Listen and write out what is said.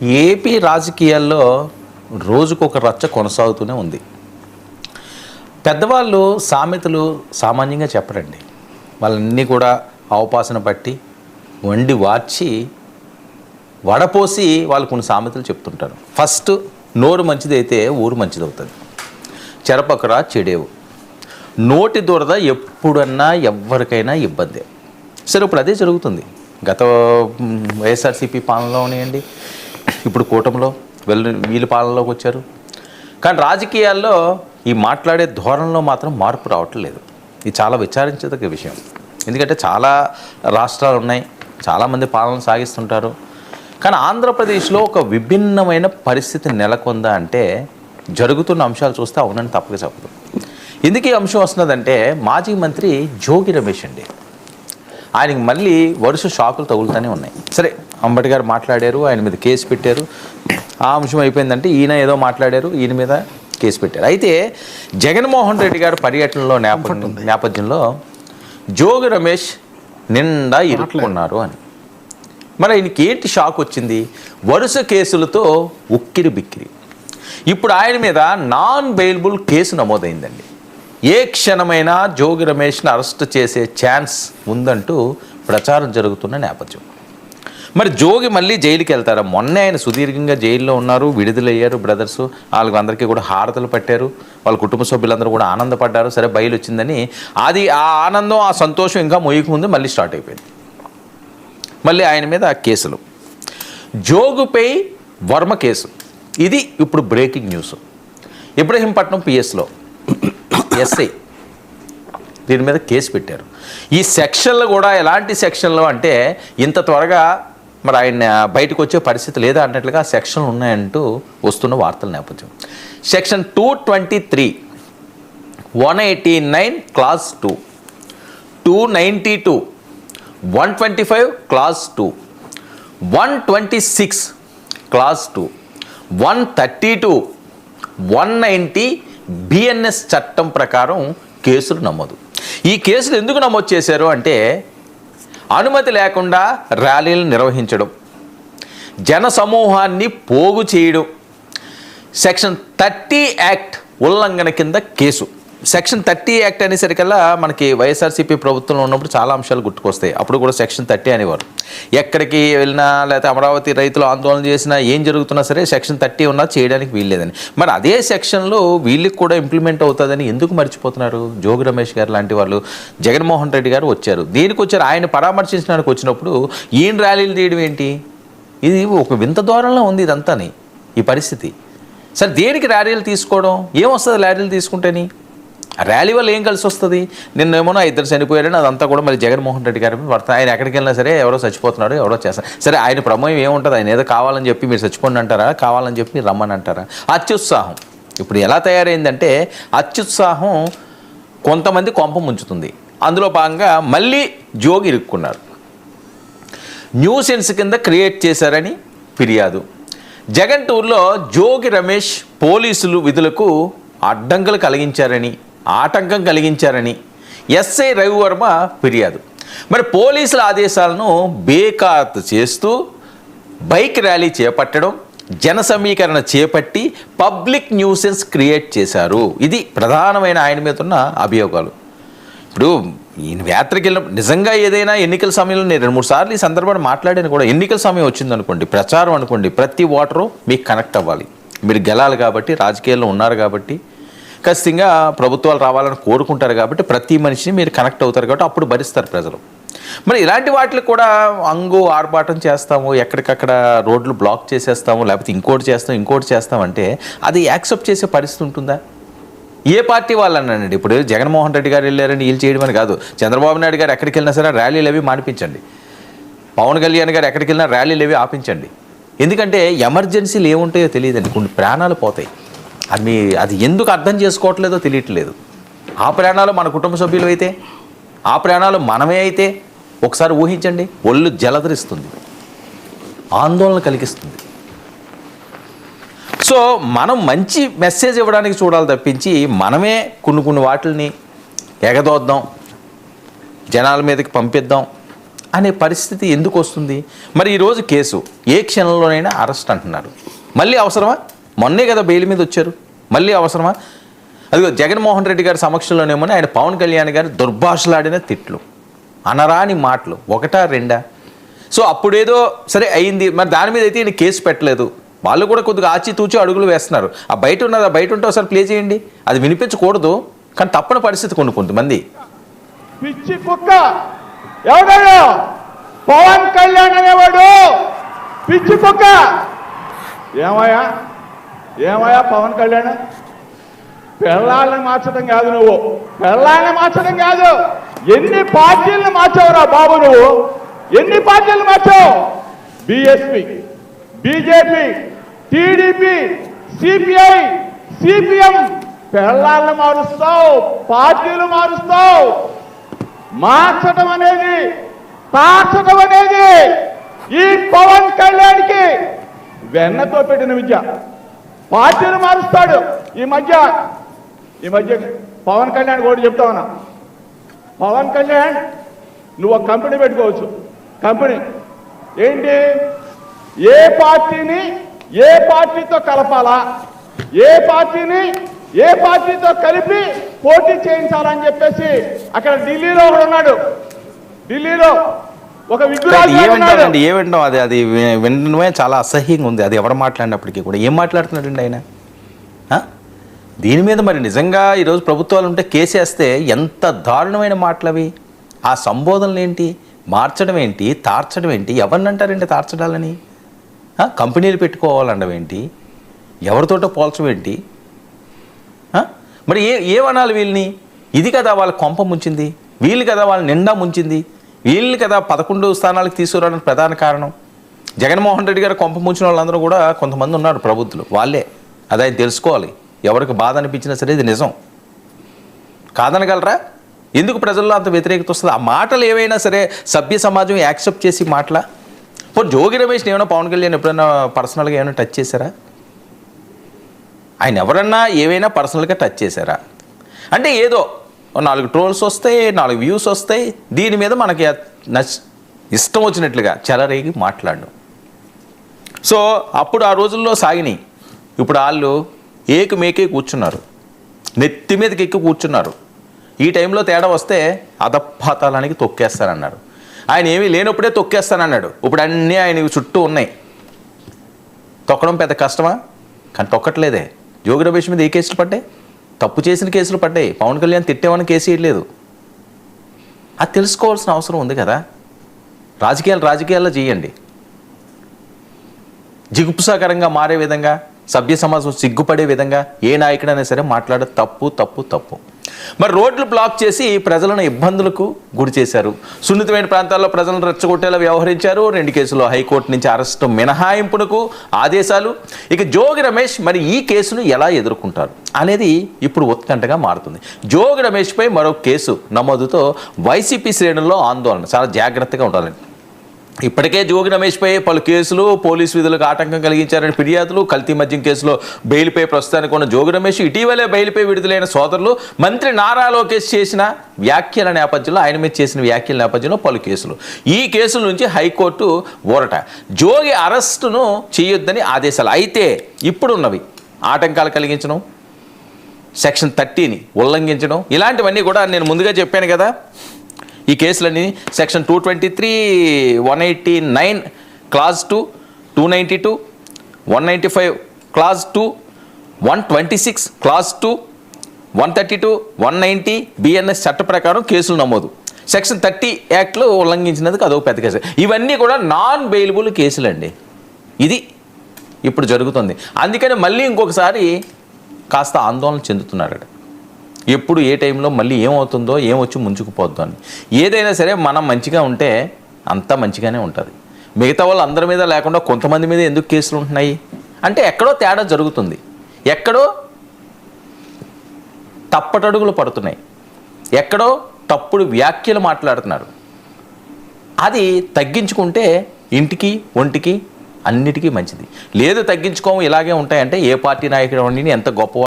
AP రాజకీయాల్లో రోజుకొక రచ్చ కొనసాగుతూనే ఉంది. పెద్దవాళ్ళు సామెతలు సామాన్యంగా చెప్పరండి. వాళ్ళన్నీ కూడా అవపాసన పట్టి వండి వార్చి వడపోసి వాళ్ళు కొన్ని సామెతలు చెప్తుంటారు. ఫస్ట్, నోరు మంచిదైతే ఊరు మంచిదవుతుంది. చెరపకరా చెడేవు, నోటి దురద ఎప్పుడన్నా ఎవరికైనా ఇబ్బందే. సరే, ఇప్పుడు అదే జరుగుతుంది. గత వైఎస్ఆర్సీపీ పాలనలో ఉన్నాయండి, ఇప్పుడు కూటమిలో వీళ్ళ పాలనలోకి వచ్చారు. కానీ రాజకీయాల్లో ఈ మాట్లాడే ధోరణిలో మాత్రం మార్పు రావట్లేదు. ఇది చాలా విచారించదగ్గ విషయం. ఎందుకంటే చాలా రాష్ట్రాలు ఉన్నాయి, చాలామంది పాలన సాగిస్తుంటారు. కానీ ఆంధ్రప్రదేశ్లో ఒక విభిన్నమైన పరిస్థితి నెలకొందా అంటే జరుగుతున్న అంశాలు చూస్తే అవునని తప్పక చెప్పదు. ఎందుకు ఈ అంశం వస్తున్నదంటే మాజీ మంత్రి జోగి రమేష్ అండి. ఆయనకి మళ్ళీ వరుస షాకులు తగులుతూనే ఉన్నాయి. సరే, అంబటి గారు మాట్లాడారు, ఆయన మీద కేసు పెట్టారు. ఆ అంశం అయిపోయిందంటే ఈయన ఏదో మాట్లాడారు, ఈయన మీద కేసు పెట్టారు. అయితే జగన్మోహన్ రెడ్డి గారు పర్యటనలో నేపథ్యంలో జోగి రమేష్ నిండా ఇరుక్కున్నారు అని. మరి ఆయనకి ఏంటి షాక్ వచ్చింది? వరుస కేసులతో ఉక్కిరి బిక్కిరి. ఇప్పుడు ఆయన మీద నాన్ బెయిలబుల్ కేసు నమోదైందండి. ఏ క్షణమైనా జోగి రమేష్ని అరెస్ట్ చేసే ఛాన్స్ ఉందంటూ ప్రచారం జరుగుతున్న నేపథ్యం. మరి జోగి మళ్ళీ జైలుకి వెళ్తారా? మొన్నే ఆయన సుదీర్ఘంగా జైల్లో ఉన్నారు, విడుదలయ్యారు. బ్రదర్స్ వాళ్ళందరికీ కూడా హారతలు పట్టారు, వాళ్ళ కుటుంబ సభ్యులందరూ కూడా ఆనందపడ్డారు. సరే, బయలు వచ్చిందని అది ఆ ఆనందం, ఆ సంతోషం ఇంకా మొయ్యకు ముందు మళ్ళీ స్టార్ట్ అయిపోయింది. మళ్ళీ ఆయన మీద కేసులు. జోగుపై వర్మ కేసు, ఇది ఇప్పుడు బ్రేకింగ్ న్యూస్. ఇబ్రహీంపట్నం పిఎస్లో ఎస్ఐ దీని మీద కేసు పెట్టారు. ఈ సెక్షన్లు కూడా ఎలాంటి సెక్షన్లు అంటే ఇంత త్వరగా మరి ఆయన బయటకు వచ్చే పరిస్థితి లేదా అన్నట్లుగా సెక్షన్లు ఉన్నాయంటూ వస్తున్న వార్తల నేపథ్యం. Section 223, 189 class 2, 292, 125 class 2, 126 class 2, 132, 190 BNS చట్టం ప్రకారం కేసులు నమోదు. ఈ కేసులు ఎందుకు నమోదు చేశారు అంటే అనుమతి లేకుండా ర్యాలీలు నిర్వహించడం, జన సమూహాన్ని పోగు చేయడం, సెక్షన్ 30 యాక్ట్ ఉల్లంఘన కింద కేసు. సెక్షన్ 30 యాక్ట్ అనేసరికల్లా మనకి వైఎస్ఆర్సీపీ ప్రభుత్వంలో ఉన్నప్పుడు చాలా అంశాలు గుర్తుకొస్తాయి. అప్పుడు కూడా సెక్షన్ 30 అనేవారు. ఎక్కడికి వెళ్ళినా లేకపోతే అమరావతి రైతులు ఆందోళన చేసినా ఏం జరుగుతున్నా సరే సెక్షన్ 30 ఉన్నా చేయడానికి వీల్లేదని. మరి అదే సెక్షన్లో వీళ్ళకి కూడా ఇంప్లిమెంట్ అవుతుందని ఎందుకు మర్చిపోతున్నారు? జోగి రమేష్ గారు లాంటి వాళ్ళు, జగన్మోహన్ రెడ్డి గారు వచ్చారు. దేనికి వచ్చారు? ఆయన పరామర్శించడానికి వచ్చినప్పుడు ఈయన ర్యాలీలు తీయడం ఏంటి? ఇది ఒక వింత ధోరణిలో ఉంది ఇదంతాని ఈ పరిస్థితి. సరే, దేనికి ర్యాలీలు తీసుకోవడం? ఏమొస్తుంది ర్యాలీలు తీసుకుంటేని? ర్యాలీ వల్ల ఏం కలిసి వస్తుంది? నిన్నేమో 2 చనిపోయారని అదంతా కూడా మళ్ళీ జగన్మోహన్ రెడ్డి గారి పడుతుంది. ఆయన ఎక్కడికి వెళ్ళినా సరే ఎవరో చచ్చిపోతున్నారు, ఎవరో చేస్తారు. సరే, ఆయన ప్రమేయం ఏముంటుంది? ఆయన ఏదో కావాలని చెప్పి మీరు చచ్చిపోండి అంటారా, కావాలని చెప్పి మీరు రమ్మని అంటారా? అత్యుత్సాహం ఇప్పుడు ఎలా తయారైందంటే అత్యుత్సాహం కొంతమంది కొంప ముంచుతుంది. అందులో భాగంగా మళ్ళీ జోగి ఇరుక్కున్నారు. న్యూసెన్స్ కింద క్రియేట్ చేశారని ఫిర్యాదు. జగన్ టూర్లో జోగి రమేష్ పోలీసులు విధులకు ఆటంకం కలిగించారని ఎస్ఐ రవివర్మ ఫిర్యాదు. మరి పోలీసుల ఆదేశాలను బేఖాతరు చేస్తూ బైక్ ర్యాలీ చేపట్టడం, జన సమీకరణ చేపట్టి పబ్లిక్ న్యూసెన్స్ క్రియేట్ చేశారు. ఇది ప్రధానమైన ఆయన మీద ఉన్న అభియోగాలు. ఇప్పుడు ఈయన యాత్రకి వెళ్ళినప్పుడు నిజంగా ఏదైనా ఎన్నికల సమయంలో నేను 2-3 సార్లు ఈ సందర్భాన్ని మాట్లాడాను కూడా. ఎన్నికల సమయం వచ్చిందనుకోండి, ప్రచారం అనుకోండి, ప్రతి ఓటరు మీకు కనెక్ట్ అవ్వాలి. మీరు గెలాలి కాబట్టి, రాజకీయాల్లో ఉన్నారు కాబట్టి, ఖచ్చితంగా ప్రభుత్వాలు రావాలని కోరుకుంటారు కాబట్టి ప్రతి మనిషిని మీరు కనెక్ట్ అవుతారు కాబట్టి అప్పుడు భరిస్తారు ప్రజలు. మరి ఇలాంటి వాటికి కూడా ఆర్భాటం చేస్తాము, ఎక్కడికక్కడ రోడ్లు బ్లాక్ చేసేస్తాము, లేకపోతే ఇంకోటి చేస్తామంటే అది యాక్సెప్ట్ చేసే పరిస్థితి ఉంటుందా? ఏ పార్టీ వాళ్ళు అన్నానండి. ఇప్పుడు జగన్మోహన్ రెడ్డి గారు వెళ్ళారని వీళ్ళు చేయడం అని కాదు. చంద్రబాబు నాయుడు గారు ఎక్కడికి వెళ్ళినా సరే ర్యాలీలు అవి మానిపించండి. పవన్ కళ్యాణ్ గారు ఎక్కడికి వెళ్ళినా ర్యాలీలు అవి ఆపించండి. ఎందుకంటే ఎమర్జెన్సీలు ఏముంటాయో తెలియదండి, కొన్ని ప్రాణాలు పోతాయి. అది ఎందుకు అర్థం చేసుకోవట్లేదో తెలియట్లేదు. ఆ ప్రాణాలు మన కుటుంబ సభ్యులు అయితే, ఆ ప్రాణాలు మనమే అయితే ఒకసారి ఊహించండి. ఒళ్ళు జలధరిస్తుంది, ఆందోళన కలిగిస్తుంది. సో మనం మంచి మెసేజ్ ఇవ్వడానికి చూడాలి తప్పించి మనమే కొన్ని వాటిని ఎగదోద్దాం, జనాల మీదకి పంపిద్దాం అనే పరిస్థితి ఎందుకు వస్తుంది? మరి ఈరోజు కేసు ఏ క్షణంలోనైనా అరెస్ట్ అంటున్నారు. మళ్ళీ అవసరమా? మొన్నే కదా బెయిల్ మీద వచ్చారు, మళ్ళీ అవసరమా? అదిగో జగన్మోహన్ రెడ్డి గారి సమక్షంలోనేమో ఆయన పవన్ కళ్యాణ్ గారి దుర్భాషలాడిన తిట్లు, అనరాని మాటలు, ఒకటా రెండా? సో అప్పుడేదో సరే అయింది, మరి దాని మీద అయితే ఈయన కేసు పెట్టలేదు. వాళ్ళు కూడా కొద్దిగా ఆచితూచి అడుగులు వేస్తున్నారు. ఆ బయట ఉన్నది, ఆ బయట ఉంటే ఒకసారి ప్లే చేయండి. అది వినిపించకూడదు, కానీ తప్పని పరిస్థితి కొంతమంది. పిచ్చి కుక్క ఎవడో పవన్ కళ్యాణ్ అనేవాడు పిచ్చి కుక్క. ఏమయ్యా ఏమయ్యా పవన్ కళ్యాణ్, పెళ్ళాలని మార్చడం కాదు, నువ్వు పెళ్ళాలని మార్చడం కాదు, ఎన్ని పార్టీలను మార్చావురా బాబు నువ్వు, ఎన్ని పార్టీలు మార్చావు? BSP, BJP, TDP, CPI, CPM, పెళ్ళాలను మారుస్తావు, పార్టీలు మారుస్తావు. మార్చడం అనేది, తార్చడం అనేది ఈ పవన్ కళ్యాణ్కి వెన్నతో పెట్టిన విద్య. పార్టీలు మారుస్తాడు. ఈ మధ్య పవన్ కళ్యాణ్ కూడా చెప్తా ఉన్నా, పవన్ కళ్యాణ్ నువ్వు ఒక కంపెనీ పెట్టుకోవచ్చు. కంపెనీ ఏంటి? ఏ పార్టీని ఏ పార్టీతో కలపాలా, ఏ పార్టీని ఏ పార్టీతో కలిపి పోటీ చేయించాలని చెప్పేసి అక్కడ ఢిల్లీలో ఒకడు ఉన్నాడు. ఢిల్లీలో ఒక ఏమంటారండి, ఏమంటాం అది అది వినడమే చాలా అసహ్యంగా ఉంది. అది ఎవరు మాట్లాడినప్పటికీ కూడా ఏం మాట్లాడుతున్నాడండి ఆయన? దీని మీద మరి నిజంగా ఈరోజు ప్రభుత్వాలు ఉంటే కేసేస్తే ఎంత దారుణమైన మాటలు అవి. ఆ సంబోధనలు ఏంటి, మార్చడం ఏంటి, తార్చడం ఏంటి? ఎవరిని అంటారండి తార్చడాలని? కంపెనీలు పెట్టుకోవాలనడం ఏంటి, ఎవరితోటో పోల్చడం ఏంటి? మరి ఏమనాలి వీళ్ళని? ఇది కదా వాళ్ళ కొంప ముంచింది, వీళ్ళు కదా వాళ్ళ నిండా ముంచింది, వీళ్ళు కదా 11 స్థానాలకు తీసుకురావడానికి ప్రధాన కారణం. జగన్మోహన్ రెడ్డి గారు కొంప ముంచిన వాళ్ళందరూ కూడా కొంతమంది ఉన్నారు ప్రబుద్ధులు, వాళ్ళే. అది ఆయన తెలుసుకోవాలి. ఎవరికి బాధ అనిపించినా సరే ఇది నిజం, కాదనగలరా? ఎందుకు ప్రజల్లో అంత వ్యతిరేకత వస్తుంది? ఆ మాటలు ఏవైనా సరే సభ్య సమాజం యాక్సెప్ట్ చేసి మాటలా? ఇప్పుడు జోగి రమేష్ని ఏమైనా పవన్ కళ్యాణ్ ఎప్పుడైనా పర్సనల్గా ఏమైనా టచ్ చేశారా? ఆయన ఎవరన్నా ఏవైనా పర్సనల్గా టచ్ చేశారా? అంటే ఏదో 4 ట్రోల్స్ వస్తాయి, 4 వ్యూస్ వస్తాయి, దీని మీద మనకి ఇష్టం వచ్చినట్లుగా చెలరేగి మాట్లాడడం. సో అప్పుడు ఆ రోజుల్లో సాగినాయి. ఇప్పుడు వాళ్ళు ఏకమేకే కూర్చున్నారు, నెత్తి మీదకి ఎక్కి కూర్చున్నారు. ఈ టైంలో తేడా వస్తే అధపాతాళానికి తొక్కేస్తానన్నారు. ఆయన ఏమీ లేనప్పుడే తొక్కేస్తానన్నాడు. ఇప్పుడు అన్నీ ఆయన చుట్టూ ఉన్నాయి. తొక్కడం పెద్ద కష్టమా? కానీ తొక్కట్లేదే. జోగి రమేష్ మీద ఏ కేసులు పడ్డాయి? తప్పు చేసిన కేసులు పడ్డాయి. పవన్ కళ్యాణ్ తిట్టేమని కేసు వేయలేదు. అది తెలుసుకోవాల్సిన అవసరం ఉంది కదా. రాజకీయాల్లో చేయండి. జిగుప్సాకరంగా మారే విధంగా, సభ్య సమాజం సిగ్గుపడే విధంగా ఏ నాయకుడైనా సరే మాట్లాడే తప్పు తప్పు తప్పు. మరి రోడ్లు బ్లాక్ చేసి ప్రజలను ఇబ్బందులకు గురి చేశారు. సున్నితమైన ప్రాంతాల్లో ప్రజలను రెచ్చగొట్టేలా వ్యవహరించారు. 2 కేసుల్లో హైకోర్టు నుంచి అరెస్టు మినహాయింపునకు ఆదేశాలు. ఇక జోగి రమేష్ మరి ఈ కేసును ఎలా ఎదుర్కొంటారు అనేది ఇప్పుడు ఉత్కంఠగా మారుతుంది. జోగి రమేష్పై మరో కేసు నమోదుతో వైసీపీ శ్రేణుల్లో ఆందోళన. చాలా జాగ్రత్తగా ఉండాలండి. ఇప్పటికే జోగి రమేష్పై పలు కేసులు, పోలీసు విధులకు ఆటంకం కలిగించారని ఫిర్యాదులు, కల్తీ మద్యం కేసులో బెయిల్పై ప్రస్తుతానికి ఉన్న జోగి రమేష్ ఇటీవలే బెయిల్పై విడుదలైన సోదరులు మంత్రి నారా లోకేష్ చేసిన వ్యాఖ్యల నేపథ్యంలో, ఆయన మీద చేసిన వ్యాఖ్యల నేపథ్యంలో పలు కేసులు. ఈ కేసుల నుంచి హైకోర్టు ఊరట. జోగి అరెస్టును చేయొద్దని ఆదేశాలు. అయితే ఇప్పుడున్నవి ఆటంకాలు కలిగించడం, సెక్షన్ 30ని ఉల్లంఘించడం, ఇలాంటివన్నీ కూడా నేను ముందుగా చెప్పాను కదా. ఈ కేసులన్నీ section 223, 189 clause 2, 292, 195 clause 2, 126 clause 2, 132, 190 BNS చట్ట ప్రకారం కేసులు నమోదు. సెక్షన్ 30 యాక్ట్లో ఉల్లంఘించినందుకు అదొక పెద్ద కేసు. ఇవన్నీ కూడా నాన్ బెయిలబుల్ కేసులండి. ఇది ఇప్పుడు జరుగుతుంది. అందుకని మళ్ళీ ఇంకొకసారి కాస్త ఆందోళన చెందుతున్నారట. ఎప్పుడు ఏ టైంలో మళ్ళీ ఏమవుతుందో, ఏమొచ్చి ముంచుకుపోద్దో అని. ఏదైనా సరే మనం మంచిగా ఉంటే అంతా మంచిగానే ఉంటుంది. మిగతా వాళ్ళు అందరి మీద లేకుండా కొంతమంది మీద ఎందుకు కేసులు ఉంటున్నాయి అంటే ఎక్కడో తేడా జరుగుతుంది, ఎక్కడో తప్పటడుగులు పడుతున్నాయి, ఎక్కడో తప్పుడు వ్యాఖ్యలు మాట్లాడుతున్నారు. అది తగ్గించుకుంటే ఇంటికి ఒంటికి అన్నిటికీ మంచిది. లేదు తగ్గించుకోము ఇలాగే ఉంటాయంటే ఏ పార్టీ నాయకుడు ఎంత గొప్ప